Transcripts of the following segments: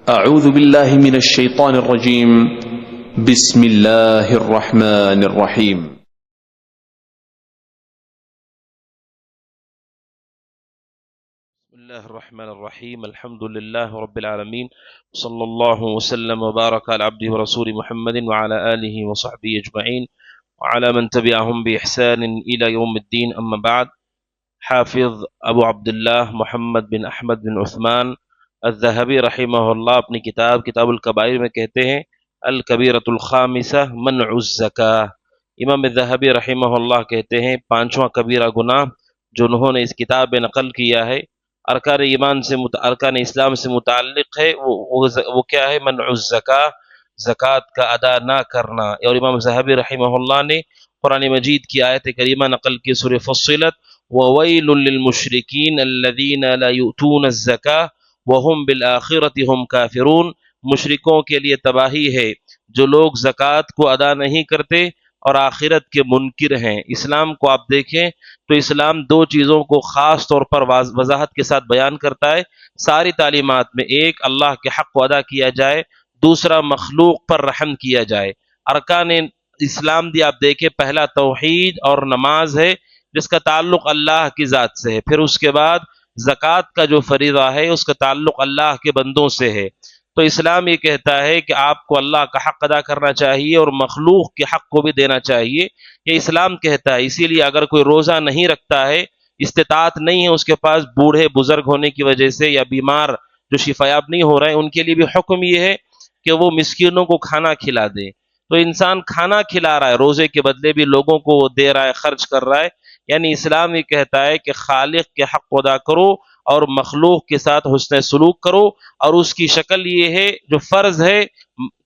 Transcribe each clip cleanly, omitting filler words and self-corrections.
أعوذ بالله من الشيطان الرجيم. بسم الله الرحمن الرحيم. بسم الله الرحمن الرحيم. الحمد لله رب العالمين، صلى الله وسلم وبارك على عبده ورسوله محمد وعلى آله وصحبه أجمعين وعلى من تبعهم بإحسان إلى يوم الدين. أما بعد. حافظ ابو عبداللہ محمد بن احمد بن عثمان الذہبی رحمہ اللہ اپنی کتاب الکبائر میں کہتے ہیں الکبیرۃ الخامسہ منع الزکاہ. امام الذہبی رحمہ اللہ کہتے ہیں پانچواں کبیرہ گناہ جو انہوں نے اس کتاب میں نقل کیا ہے ارکان اسلام سے متعلق ہے، وہ کیا ہے؟ منع الزکاہ، زکوٰۃ کا ادا نہ کرنا. اور امام ذہبی رحمہ اللہ نے قرآن مجید کی آیت کریمہ نقل کی سورہ فصلت وَوَيْلٌ لِّلْمُشْرِكِينَ الَّذِينَ لَا يُؤْتُونَ الزَّكَاةَ وَهُمْ بِالْآخِرَةِ هُمْ كَافِرُونَ. مشرکوں کے لیے تباہی ہے جو لوگ زکوٰۃ کو ادا نہیں کرتے اور آخرت کے منکر ہیں. اسلام کو آپ دیکھیں تو اسلام دو چیزوں کو خاص طور پر وضاحت کے ساتھ بیان کرتا ہے ساری تعلیمات میں. ایک، اللہ کے حق کو ادا کیا جائے، دوسرا مخلوق پر رحم کیا جائے. ارکان اسلام دی آپ دیکھیں، پہلا توحید اور نماز ہے جس کا تعلق اللہ کی ذات سے ہے. پھر اس کے بعد زکوٰۃ کا جو فریضہ ہے اس کا تعلق اللہ کے بندوں سے ہے. تو اسلام یہ کہتا ہے کہ آپ کو اللہ کا حق ادا کرنا چاہیے اور مخلوق کے حق کو بھی دینا چاہیے. یہ اسلام کہتا ہے. اسی لیے اگر کوئی روزہ نہیں رکھتا ہے، استطاعت نہیں ہے اس کے پاس، بوڑھے بزرگ ہونے کی وجہ سے یا بیمار جو شفایاب نہیں ہو رہے ہیں، ان کے لیے بھی حکم یہ ہے کہ وہ مسکینوں کو کھانا کھلا دے. تو انسان کھانا کھلا رہا ہے، روزے کے بدلے بھی لوگوں کو وہ دے رہا ہے، خرچ کر رہا ہے. یعنی اسلام یہ کہتا ہے کہ خالق کے حق کو ادا کرو اور مخلوق کے ساتھ حسن سلوک کرو، اور اس کی شکل یہ ہے، جو فرض ہے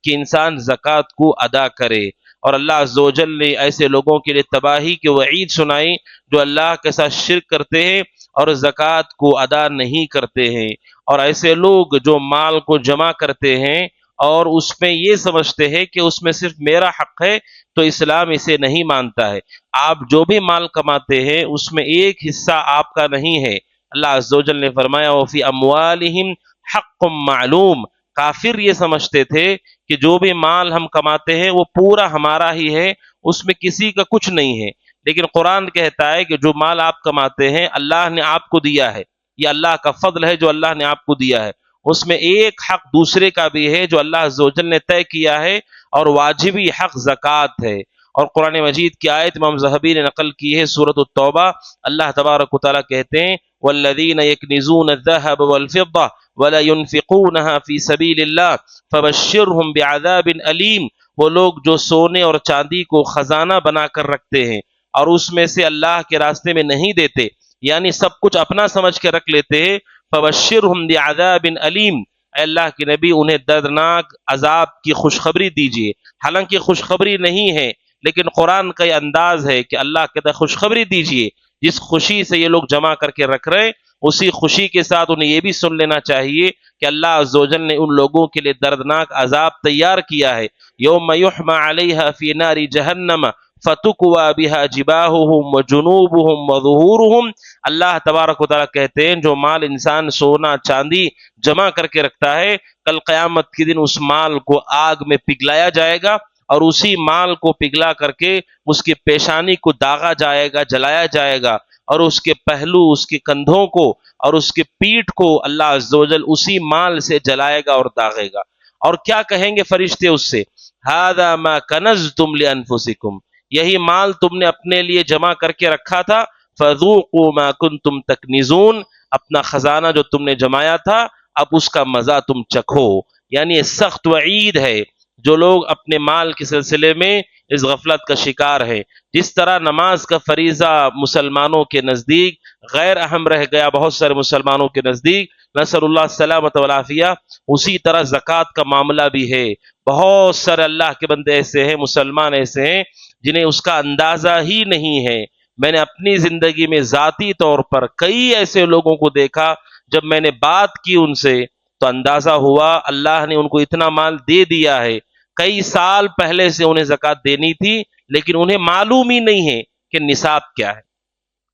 کہ انسان زکوٰۃ کو ادا کرے. اور اللہ عز و جل نے ایسے لوگوں کے لیے تباہی کے وعید سنائی جو اللہ کے ساتھ شرک کرتے ہیں اور زکوٰۃ کو ادا نہیں کرتے ہیں. اور ایسے لوگ جو مال کو جمع کرتے ہیں اور اس میں یہ سمجھتے ہیں کہ اس میں صرف میرا حق ہے، تو اسلام اسے نہیں مانتا ہے. آپ جو بھی مال کماتے ہیں اس میں ایک حصہ آپ کا نہیں ہے. اللہ عز و جل نے فرمایا وَفِي أَمْوَالِهِمْ حَقٌّ مَّعْلُومٌ. کافر یہ سمجھتے تھے کہ جو بھی مال ہم کماتے ہیں وہ پورا ہمارا ہی ہے، اس میں کسی کا کچھ نہیں ہے. لیکن قرآن کہتا ہے کہ جو مال آپ کماتے ہیں اللہ نے آپ کو دیا ہے، یہ اللہ کا فضل ہے جو اللہ نے آپ کو دیا ہے. اس میں ایک حق دوسرے کا بھی ہے جو اللہ عز و جل نے طے کیا ہے، اور واجبی حق زکوٰۃ ہے. اور قرآن مجید کی آیت امام ذہبی نے نقل کی ہے سورۃ التوبہ. اللہ تبارک و تعالیٰ کہتے ہیں والذین یکنزون الذهب والفضة ولا ينفقونها في سبيل الله فبشرهم بعذاب أليم. وہ لوگ جو سونے اور چاندی کو خزانہ بنا کر رکھتے ہیں اور اس میں سے اللہ کے راستے میں نہیں دیتے، یعنی سب کچھ اپنا سمجھ کے رکھ لیتے ہیں، فبشرهم بعذاب أليم. اے اللہ کے نبی انہیں دردناک عذاب کی خوشخبری دیجیے. حالانکہ خوشخبری نہیں ہے، لیکن قرآن کا یہ انداز ہے کہ اللہ کہتا ہے خوشخبری دیجیے. جس خوشی سے یہ لوگ جمع کر کے رکھ رہے ہیں اسی خوشی کے ساتھ انہیں یہ بھی سن لینا چاہیے کہ اللہ عز و جل نے ان لوگوں کے لیے دردناک عذاب تیار کیا ہے. یوم یحمى علیہا فی نار جہنم فتکوی بہا جباہہم وجنوبہم وظہورہم. اللہ تبارک و تعالیٰ کہتے ہیں جو مال انسان سونا چاندی جمع کر کے رکھتا ہے، کل قیامت کے دن اس مال کو آگ میں پگھلایا جائے گا، اور اسی مال کو پگھلا کر کے اس کی پیشانی کو داغا جائے گا، جلایا جائے گا، اور اس کے پہلو، اس کے کندھوں کو اور اس کے پیٹھ کو اللہ عز و جل اسی مال سے جلائے گا اور داغے گا. اور کیا کہیں گے فرشتے اس سے؟ ھذا ما کنزتم لانفسکم. یہی مال تم نے اپنے لیے جمع کر کے رکھا تھا. فذوقوا ما کنتم تکنزون. اپنا خزانہ جو تم نے جمایا تھا اب اس کا مزہ تم چکھو. یعنی یہ سخت وعید ہے جو لوگ اپنے مال کے سلسلے میں اس غفلت کا شکار ہے. جس طرح نماز کا فریضہ مسلمانوں کے نزدیک غیر اہم رہ گیا بہت سارے مسلمانوں کے نزدیک، نسأل اللہ السلامۃ والعافیہ، اسی طرح زکوٰۃ کا معاملہ بھی ہے. بہت سارے اللہ کے بندے ایسے ہیں، مسلمان ایسے ہیں جنہیں اس کا اندازہ ہی نہیں ہے. میں نے اپنی زندگی میں ذاتی طور پر کئی ایسے لوگوں کو دیکھا، جب میں نے بات کی ان سے تو اندازہ ہوا اللہ نے ان کو اتنا مال دے دیا ہے. کئی سال پہلے سے انہیں زکوٰۃ دینی تھی لیکن انہیں معلوم ہی نہیں ہے کہ نصاب کیا ہے.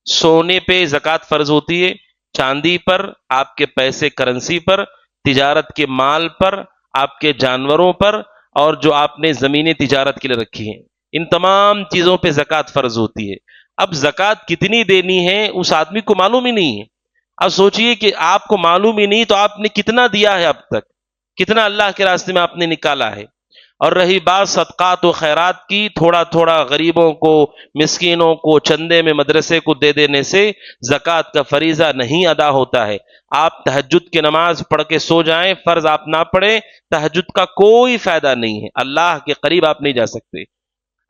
سونے پہ زکوٰۃ فرض ہوتی ہے، چاندی پر، آپ کے پیسے کرنسی پر، تجارت کے مال پر، آپ کے جانوروں پر، اور جو آپ نے زمینیں تجارت کے لیے رکھی ہیں، ان تمام چیزوں پہ زکوٰۃ فرض ہوتی ہے۔ اب زکوٰۃ کتنی دینی ہے اس آدمی کو معلوم ہی نہیں ہے۔ اب سوچئے کہ آپ کو معلوم ہی نہیں تو آپ نے کتنا دیا ہے اب تک، کتنا اللہ کے راستے میں آپ نے نکالا ہے۔ اور رہی بات صدقات و خیرات کی، تھوڑا تھوڑا غریبوں کو، مسکینوں کو، چندے میں مدرسے کو دے دینے سے زکوٰۃ کا فریضہ نہیں ادا ہوتا ہے۔ آپ تہجد کی نماز پڑھ کے سو جائیں، فرض آپ نہ پڑھیں، تہجد کا کوئی فائدہ نہیں ہے، اللہ کے قریب آپ نہیں جا سکتے۔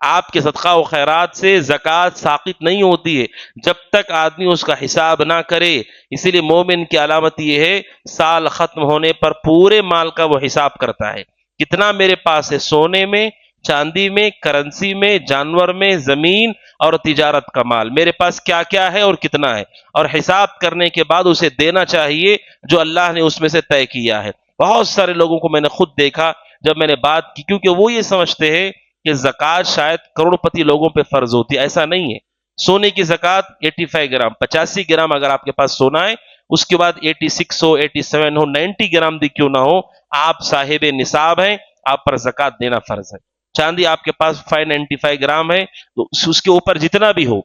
آپ کے صدقہ و خیرات سے زکوٰۃ ساقط نہیں ہوتی ہے جب تک آدمی اس کا حساب نہ کرے۔ اسی لیے مومن کی علامت یہ ہے، سال ختم ہونے پر پورے مال کا وہ حساب کرتا ہے، کتنا میرے پاس ہے، سونے میں، چاندی میں، کرنسی میں، جانور میں، زمین اور تجارت کا مال، میرے پاس کیا کیا ہے اور کتنا ہے، اور حساب کرنے کے بعد اسے دینا چاہیے جو اللہ نے اس میں سے طے کیا ہے۔ بہت سارے لوگوں کو میں نے خود دیکھا جب میں نے بات کی، کیونکہ وہ یہ سمجھتے ہیں کہ زکوٰۃ شاید کروڑ پتی لوگوں پہ فرض ہوتی ہے، ایسا نہیں ہے۔ سونے کی زکوٰۃ 85 گرام، 85 گرام اگر آپ کے پاس سونا ہے، اس کے بعد 86 ہو، 87 ہو، 90 گرام بھی کیوں نہ ہو، آپ صاحب نصاب ہیں، آپ پر زکوٰۃ دینا فرض ہے۔ چاندی آپ کے پاس 595 گرام ہے تو اس کے اوپر جتنا بھی ہو،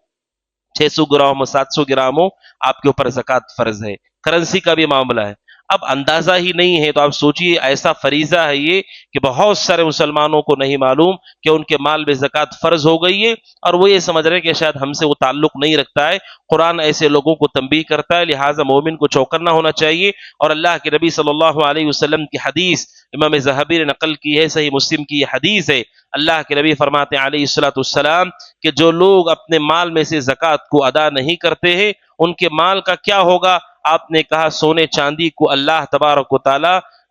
600 گرام ہو، 700 گرام ہو، آپ کے اوپر زکوٰۃ فرض ہے۔ کرنسی کا بھی معاملہ ہے۔ اب اندازہ ہی نہیں ہے تو آپ سوچئے، ایسا فریضہ ہے یہ کہ بہت سارے مسلمانوں کو نہیں معلوم کہ ان کے مال میں زکوٰۃ فرض ہو گئی ہے، اور وہ یہ سمجھ رہے ہیں کہ شاید ہم سے وہ تعلق نہیں رکھتا ہے۔ قرآن ایسے لوگوں کو تنبیہ کرتا ہے، لہٰذا مومن کو چوکنا ہونا چاہیے۔ اور اللہ کے نبی صلی اللہ علیہ وسلم کی حدیث امام ذہبی نے نقل کی ہے، صحیح مسلم کی یہ حدیث ہے، اللہ کے نبی فرماتے ہیں علیہ الصلوۃ والسلام کہ جو لوگ اپنے مال میں سے زکوٰۃ کو ادا نہیں کرتے ہیں، ان کے مال کا کیا ہوگا؟ آپ نے کہا سونے چاندی کو اللہ تبارک و تعالی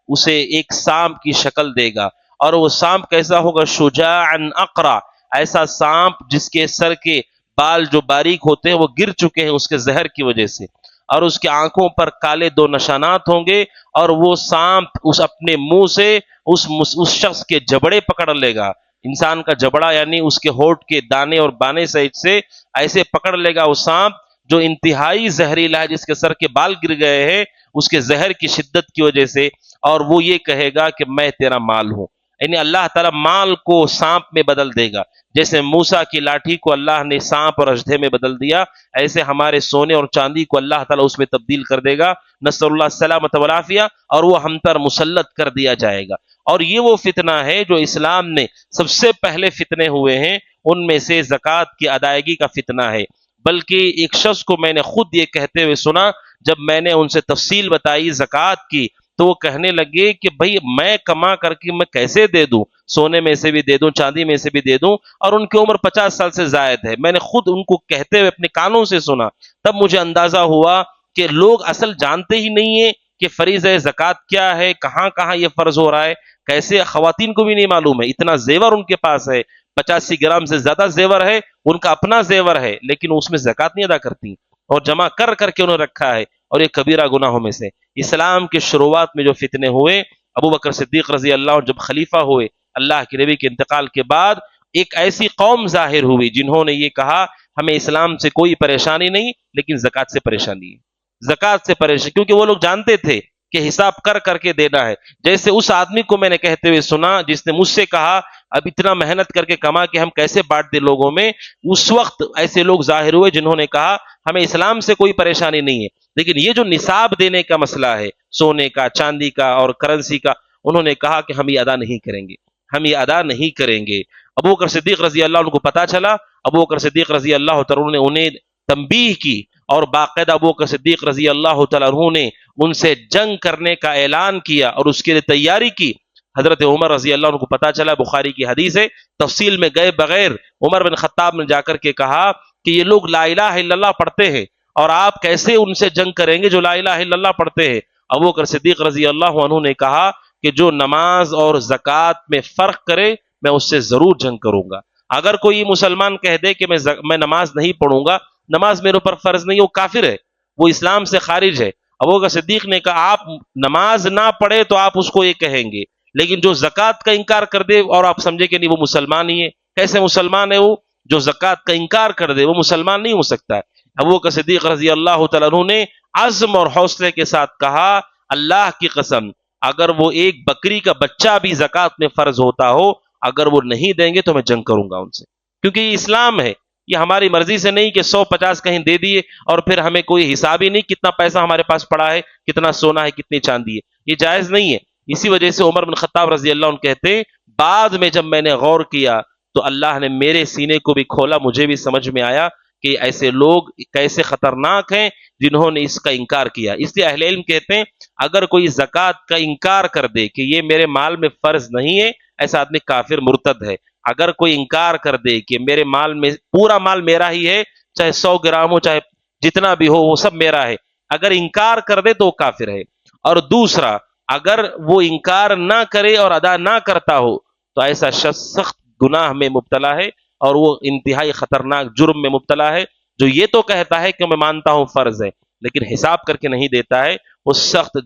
اسے ایک سانپ کی شکل دے گا، اور وہ سانپ کیسا ہوگا؟ شجاعا اقرا، ایسا سانپ جس کے سر کے بال جو باریک ہوتے ہیں وہ گر چکے ہیں اس کے زہر کی وجہ سے، اور اس کے آنکھوں پر کالے 2 نشانات ہوں گے، اور وہ سانپ اس اپنے منہ سے اس شخص کے جبڑے پکڑ لے گا، انسان کا جبڑا یعنی اس کے ہونٹ کے دانے اور بانے سائڈ سے ایسے پکڑ لے گا وہ سانپ جو انتہائی زہریلا ہے، جس کے سر کے بال گر گئے ہیں اس کے زہر کی شدت کی وجہ سے، اور وہ یہ کہے گا کہ میں تیرا مال ہوں۔ یعنی اللہ تعالیٰ مال کو سانپ میں بدل دے گا، جیسے موسیٰ کی لاٹھی کو اللہ نے سانپ اور اژدھے میں بدل دیا، ایسے ہمارے سونے اور چاندی کو اللہ تعالیٰ اس میں تبدیل کر دے گا، نسأل اللہ السلامۃ والعافیہ، اور وہ ہم پر مسلط کر دیا جائے گا۔ اور یہ وہ فتنہ ہے جو اسلام نے سب سے پہلے فتنے ہوئے ہیں، ان میں سے زکوٰۃ کی ادائیگی کا فتنہ ہے۔ بلکہ ایک شخص کو میں نے خود یہ کہتے ہوئے سنا، جب میں نے ان سے تفصیل بتائی زکوٰۃ کی، تو وہ کہنے لگے کہ بھائی میں کما کر کے میں کیسے دے دوں، سونے میں سے بھی دے دوں، چاندی میں سے بھی دے دوں، اور ان کی عمر 50 سال سے زائد ہے۔ میں نے خود ان کو کہتے ہوئے اپنے کانوں سے سنا، تب مجھے اندازہ ہوا کہ لوگ اصل جانتے ہی نہیں ہیں کہ فریضہ زکوٰۃ کیا ہے، کہاں کہاں یہ فرض ہو رہا ہے، کیسے خواتین کو بھی نہیں معلوم ہے، اتنا زیور ان کے پاس ہے، 85 گرام سے زیادہ زیور ہے، ان کا اپنا زیور ہے، لیکن اس میں زکوٰۃ نہیں ادا کرتی، اور جمع کر کر کے انہوں نے رکھا ہے، اور یہ کبیرہ گناہوں میں سے۔ اسلام کے شروعات میں جو فتنے ہوئے، ابو بکر صدیق رضی اللہ عنہ جب خلیفہ ہوئے اللہ کے نبی کے انتقال کے بعد، ایک ایسی قوم ظاہر ہوئی جنہوں نے یہ کہا ہمیں اسلام سے کوئی پریشانی نہیں، لیکن زکوٰۃ سے پریشانی ہے، زکوٰۃ سے پریشانی، کیونکہ وہ لوگ جانتے تھے کہ حساب کر کر کے دینا ہے۔ جیسے اس آدمی کو میں نے کہتے ہوئے سنا جس نے مجھ سے کہا اب اتنا محنت کر کے کما کے ہم کیسے بانٹ دیں لوگوں میں، اس وقت ایسے لوگ ظاہر ہوئے جنہوں نے کہا ہمیں اسلام سے کوئی پریشانی نہیں ہے، لیکن یہ جو نصاب دینے کا مسئلہ ہے، سونے کا، چاندی کا اور کرنسی کا، انہوں نے کہا کہ ہم یہ ادا نہیں کریں گے، ہم یہ ادا نہیں کریں گے۔ ابو بکر صدیق رضی اللہ عنہ کو پتا چلا، ابو بکر صدیق رضی اللہ تعالیٰ عنہ نے انہیں تنبیہ کی، اور باقاعدہ ابو بکر صدیق رضی اللہ تعالیٰ عنہ نے ان سے جنگ کرنے کا اعلان کیا اور اس کے لیے تیاری کی۔ حضرت عمر رضی اللہ عنہ کو پتا چلا، بخاری کی حدیث ہے، تفصیل میں گئے بغیر عمر بن خطاب نے جا کر کے کہا کہ یہ لوگ لا الہ الا اللہ پڑھتے ہیں، اور آپ کیسے ان سے جنگ کریں گے جو لا الہ الا اللہ پڑھتے ہیں؟ ابو بکر صدیق رضی اللہ عنہ نے کہا کہ جو نماز اور زکوٰۃ میں فرق کرے میں اس سے ضرور جنگ کروں گا۔ اگر کوئی مسلمان کہہ دے کہ میں نماز نہیں پڑھوں گا، نماز میرے اوپر فرض نہیں، وہ کافر ہے، وہ اسلام سے خارج ہے۔ ابو بکر صدیق نے کہا آپ نماز نہ پڑھے تو آپ اس کو یہ کہیں گے، لیکن جو زکوٰۃ کا انکار کر دے اور آپ سمجھے کہ نہیں وہ مسلمان ہی ہے، کیسے مسلمان ہے وہ؟ جو زکوٰۃ کا انکار کر دے وہ مسلمان نہیں ہو سکتا ہے۔ ابو بکر صدیق رضی اللہ تعالیٰ عنہ نے عزم اور حوصلے کے ساتھ کہا اللہ کی قسم اگر وہ ایک بکری کا بچہ بھی زکوٰۃ میں فرض ہوتا ہو، اگر وہ نہیں دیں گے تو میں جنگ کروں گا ان سے، کیونکہ یہ اسلام ہے، یہ ہماری مرضی سے نہیں کہ 150 کہیں دے دیے اور پھر ہمیں کوئی حساب ہی نہیں کتنا پیسہ ہمارے پاس پڑا ہے، کتنا سونا ہے، کتنی چاندی ہے، یہ جائز نہیں ہے۔ اسی وجہ سے عمر بن خطاب رضی اللہ عنہ کہتے ہیں بعد میں جب میں نے غور کیا تو اللہ نے میرے سینے کو بھی کھولا، مجھے بھی سمجھ میں آیا کہ ایسے لوگ کیسے خطرناک ہیں جنہوں نے اس کا انکار کیا۔ اس لیے اہل علم کہتے ہیں اگر کوئی زکوٰۃ کا انکار کر دے کہ یہ میرے مال میں فرض نہیں ہے، ایسا آدمی کافر مرتد ہے۔ اگر کوئی انکار کر دے کہ میرے مال میں پورا مال میرا ہی ہے، چاہے 100 گرام ہو، چاہے جتنا بھی ہو، وہ سب میرا ہے، اگر انکار کر دے تو وہ کافر ہے۔ اور دوسرا، اگر وہ انکار نہ کرے اور ادا نہ کرتا ہو تو ایسا شخص سخت گناہ میں مبتلا ہے اور وہ انتہائی خطرناک جرم میں مبتلا ہے۔ جو یہ تو کہتا ہے کہ میں مانتا ہوں فرض ہے لیکن حساب کر کے نہیں دیتا ہے، وہ سخت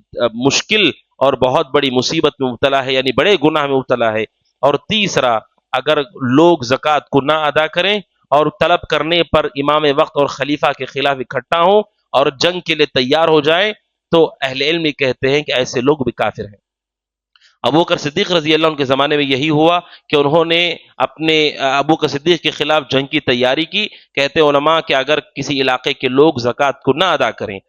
مشکل اور بہت بڑی مصیبت میں مبتلا ہے، یعنی بڑے گناہ میں مبتلا ہے۔ اور تیسرا، اگر لوگ زکوٰۃ کو نہ ادا کریں اور طلب کرنے پر امام وقت اور خلیفہ کے خلاف اکٹھا ہوں اور جنگ کے لیے تیار ہو جائیں تو اہل علم کہتے ہیں کہ ایسے لوگ بھی کافر ہیں۔ ابوبکر صدیق رضی اللہ عنہ کے زمانے میں یہی ہوا کہ انہوں نے اپنے ابوبکر صدیق کے خلاف جنگ کی تیاری کی۔ کہتے علماء کہ اگر کسی علاقے کے لوگ زکوٰۃ کو نہ ادا کریں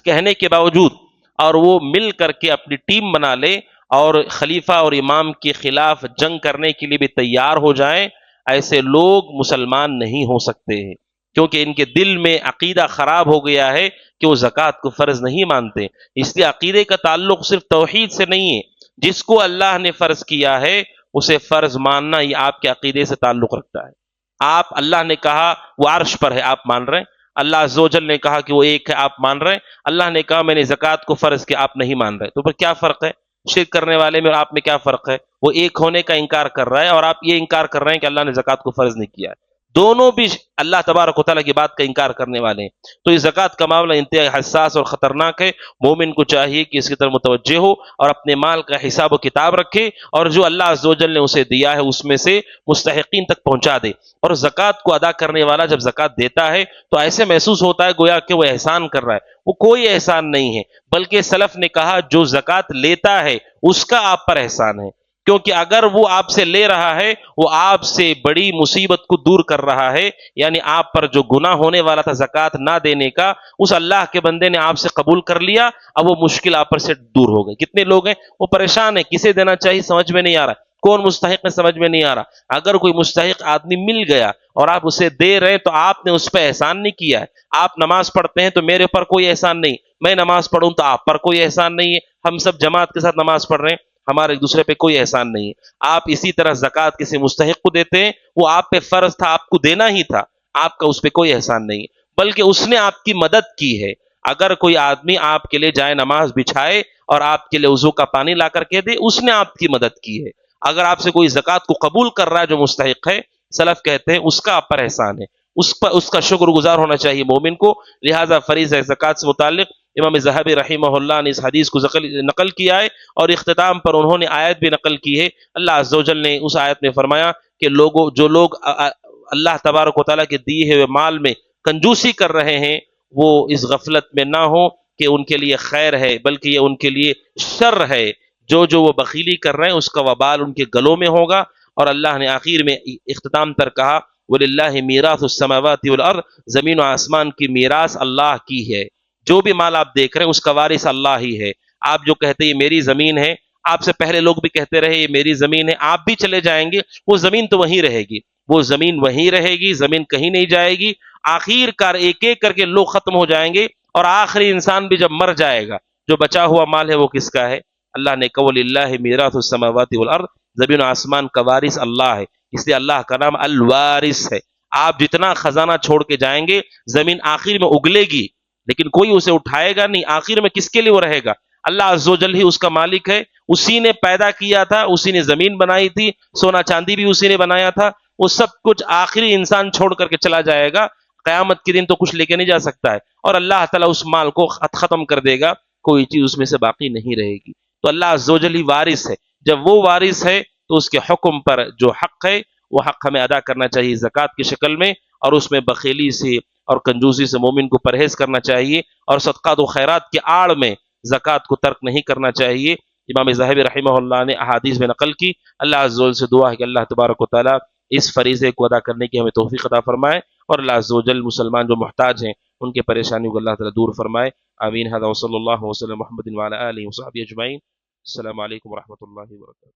کہنے کے باوجود اور وہ مل کر کے اپنی ٹیم بنا لے اور خلیفہ اور امام کے خلاف جنگ کرنے کے لیے بھی تیار ہو جائیں، ایسے لوگ مسلمان نہیں ہو سکتے ہیں، کیونکہ ان کے دل میں عقیدہ خراب ہو گیا ہے کہ وہ زکوٰۃ کو فرض نہیں مانتے۔ اس لیے عقیدے کا تعلق صرف توحید سے نہیں ہے، جس کو اللہ نے فرض کیا ہے اسے فرض ماننا یہ آپ کے عقیدے سے تعلق رکھتا ہے۔ آپ اللہ نے کہا وہ عرش پر ہے، آپ مان رہے ہیں۔ اللہ عز و جل نے کہا کہ وہ ایک ہے، آپ مان رہے ہیں۔ اللہ نے کہا میں نے زکوٰۃ کو فرض کیا، آپ نہیں مان رہے، تو پھر کیا فرق ہے؟ شرک کرنے والے میں اور آپ میں کیا فرق ہے؟ وہ ایک ہونے کا انکار کر رہا ہے اور آپ یہ انکار کر رہے ہیں کہ اللہ نے زکوٰۃ کو فرض نہیں کیا ہے۔ دونوں بھی اللہ تبارک و تعالیٰ کی بات کا انکار کرنے والے ہیں۔ تو یہ زکوٰۃ کا معاملہ انتہائی حساس اور خطرناک ہے۔ مومن کو چاہیے کہ اس کی طرف متوجہ ہو اور اپنے مال کا حساب و کتاب رکھے اور جو اللہ عز و جل نے اسے دیا ہے اس میں سے مستحقین تک پہنچا دے۔ اور زکوٰۃ کو ادا کرنے والا جب زکوٰۃ دیتا ہے تو ایسے محسوس ہوتا ہے گویا کہ وہ احسان کر رہا ہے، وہ کوئی احسان نہیں ہے، بلکہ سلف نے کہا جو زکوٰۃ لیتا ہے اس کا آپ پر احسان ہے، کیونکہ اگر وہ آپ سے لے رہا ہے وہ آپ سے بڑی مصیبت کو دور کر رہا ہے، یعنی آپ پر جو گناہ ہونے والا تھا زکوٰۃ نہ دینے کا، اس اللہ کے بندے نے آپ سے قبول کر لیا، اب وہ مشکل آپ پر سے دور ہو گئی۔ کتنے لوگ ہیں وہ پریشان ہیں، کسے دینا چاہیے سمجھ میں نہیں آ رہا، کون مستحق ہے سمجھ میں نہیں آ رہا۔ اگر کوئی مستحق آدمی مل گیا اور آپ اسے دے رہے ہیں تو آپ نے اس پہ احسان نہیں کیا ہے۔ آپ نماز پڑھتے ہیں تو میرے پر کوئی احسان نہیں، میں نماز پڑھوں تو آپ پر کوئی احسان نہیں ہے، ہم سب جماعت کے ساتھ نماز پڑھ رہے ہیں، ہمارے ایک دوسرے پہ کوئی احسان نہیں ہے۔ آپ اسی طرح زکوٰۃ کسی مستحق کو دیتے ہیں، وہ آپ پہ فرض تھا، آپ کو دینا ہی تھا، آپ کا اس پہ کوئی احسان نہیں ہے، بلکہ اس نے آپ کی مدد کی ہے۔ اگر کوئی آدمی آپ کے لیے جائے نماز بچھائے اور آپ کے لیے وضو کا پانی لا کر کے دے، اس نے آپ کی مدد کی ہے۔ اگر آپ سے کوئی زکوٰۃ کو قبول کر رہا ہے جو مستحق ہے، سلف کہتے ہیں اس کا آپ پر احسان ہے، اس کا شکر گزار ہونا چاہیے مومن کو۔ لہذا فریضہ زکوٰۃ سے متعلق امام ذہبی رحمہ اللہ نے اس حدیث کو نقل کیا ہے اور اختتام پر انہوں نے آیت بھی نقل کی ہے۔ اللہ عز و جل نے اس آیت میں فرمایا کہ جو لوگ اللہ تبارک و تعالیٰ کے دیے ہوئے مال میں کنجوسی کر رہے ہیں وہ اس غفلت میں نہ ہو کہ ان کے لیے خیر ہے، بلکہ یہ ان کے لیے شر ہے۔ جو وہ بخیلی کر رہے ہیں اس کا وبال ان کے گلوں میں ہوگا۔ اور اللہ نے آخر میں اختتام پر کہا وَلِلَّهِ مِيرَاثُ السَّمَاوَاتِ وَالْأَرْضِ، زمین و آسمان کی میراث اللہ کی ہے۔ جو بھی مال آپ دیکھ رہے ہیں اس کا وارث اللہ ہی ہے۔ آپ جو کہتے ہیں یہ میری زمین ہے، آپ سے پہلے لوگ بھی کہتے رہے یہ میری زمین ہے، آپ بھی چلے جائیں گے، وہ زمین تو وہیں رہے گی، وہ زمین وہیں رہے گی، زمین کہیں نہیں جائے گی۔ آخر کار ایک ایک کر کے لوگ ختم ہو جائیں گے اور آخری انسان بھی جب مر جائے گا جو بچا ہوا مال ہے وہ کس کا ہے؟ اللہ نے کہا وَلِلَّهِ مِيرَاثُ السَّمَاوَاتِ وَالْأَرْضِ، زمین و آسمان کا وارث اللہ ہے، اس لیے اللہ کا نام الوارث ہے۔ آپ جتنا خزانہ چھوڑ کے جائیں گے زمین آخر میں اگلے گی لیکن کوئی اسے اٹھائے گا نہیں، آخر میں کس کے لیے وہ رہے گا؟ اللہ عز و جل ہی اس کا مالک ہے، اسی نے پیدا کیا تھا، اسی نے زمین بنائی تھی، سونا چاندی بھی اسی نے بنایا تھا، وہ سب کچھ آخری انسان چھوڑ کر کے چلا جائے گا، قیامت کے دن تو کچھ لے کے نہیں جا سکتا ہے، اور اللہ تعالیٰ اس مال کو ختم کر دے گا، کوئی چیز اس میں سے باقی نہیں رہے گی۔ تو اللہ عز و جل ہی وارث ہے، جب وہ وارث ہے تو اس کے حکم پر جو حق ہے وہ حق ہمیں ادا کرنا چاہیے زکوٰۃ کی شکل میں، اور اس میں بخیلی سے اور کنجوسی سے مومن کو پرہیز کرنا چاہیے، اور صدقات و خیرات کی آڑ میں زکوٰۃ کو ترک نہیں کرنا چاہیے۔ امام ظاہری رحمہ اللہ نے احادیث میں نقل کی. اللہ عز و جل سے دعا ہے کہ اللہ تبارک و تعالیٰ اس فریضے کو ادا کرنے کی ہمیں توفیق عطا فرمائے، اور اللہ عز و جل مسلمان جو محتاج ہیں ان کے پریشانیوں کو اللہ تعالیٰ دور فرمائے. آمین. هذا وصلی اللہ وسلم محمد وعلى آلہ وصحبہ اجمعین. السلام علیکم ورحمۃ اللہ وبرکاتہ.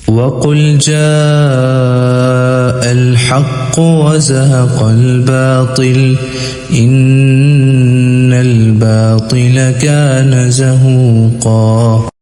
وقل جاء الحق وزهق الباطل إن الباطل كان زهوقا